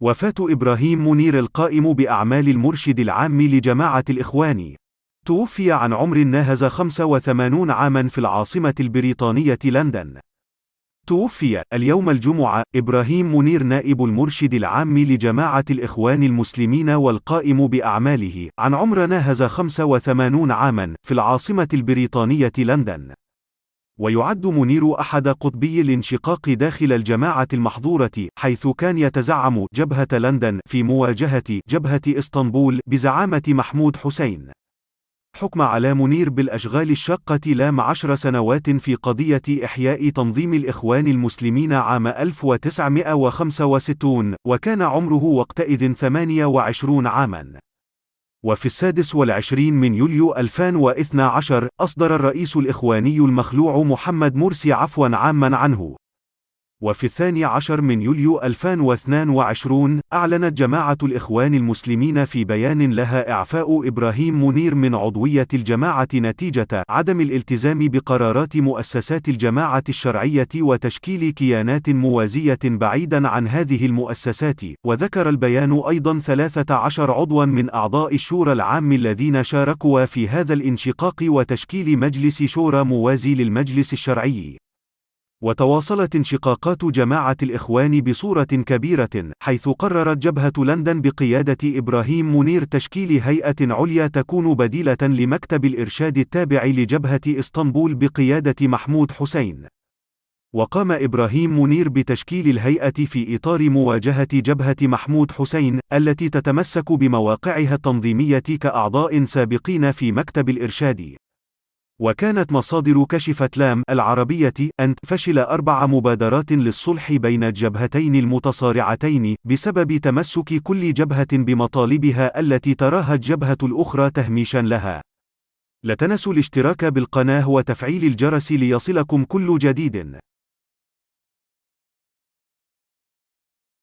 وفاة إبراهيم منير القائم بأعمال المرشد العام لجماعة الإخوان. توفي عن عمر ناهز 85 عاما في العاصمة البريطانية لندن. توفي اليوم الجمعة إبراهيم منير نائب المرشد العام لجماعة الإخوان المسلمين والقائم بأعماله عن عمر ناهز 85 عاما في العاصمة البريطانية لندن. ويعد منير أحد قطبي الانشقاق داخل الجماعة المحظورة، حيث كان يتزعم جبهة لندن في مواجهة جبهة إسطنبول بزعامة محمود حسين. حكم على منير بالأشغال الشاقة لام 10 سنوات في قضية إحياء تنظيم الإخوان المسلمين عام 1965، وكان عمره وقتئذ 28 عاما. وفي 26 من يوليو 2012 أصدر الرئيس الإخواني المخلوع محمد مرسي عفوا عاما عنه. وفي 12 من يوليو 2022 أعلنت جماعة الإخوان المسلمين في بيان لها إعفاء إبراهيم منير من عضوية الجماعة نتيجة عدم الالتزام بقرارات مؤسسات الجماعة الشرعية وتشكيل كيانات موازية بعيدا عن هذه المؤسسات. وذكر البيان أيضا 13 عضوا من أعضاء الشورى العام الذين شاركوا في هذا الانشقاق وتشكيل مجلس شورى موازي للمجلس الشرعي. وتواصلت انشقاقات جماعة الإخوان بصورة كبيرة، حيث قررت جبهة لندن بقيادة إبراهيم منير تشكيل هيئة عليا تكون بديلة لمكتب الإرشاد التابع لجبهة إسطنبول بقيادة محمود حسين. وقام إبراهيم منير بتشكيل الهيئة في إطار مواجهة جبهة محمود حسين، التي تتمسك بمواقعها التنظيمية كأعضاء سابقين في مكتب الإرشاد. وكانت مصادر كشفت لام العربية أن فشل 4 مبادرات للصلح بين الجبهتين المتصارعتين بسبب تمسك كل جبهة بمطالبها التي تراها الجبهة الأخرى تهميشا لها. لا تنسوا الاشتراك بالقناة وتفعيل الجرس ليصلكم كل جديد.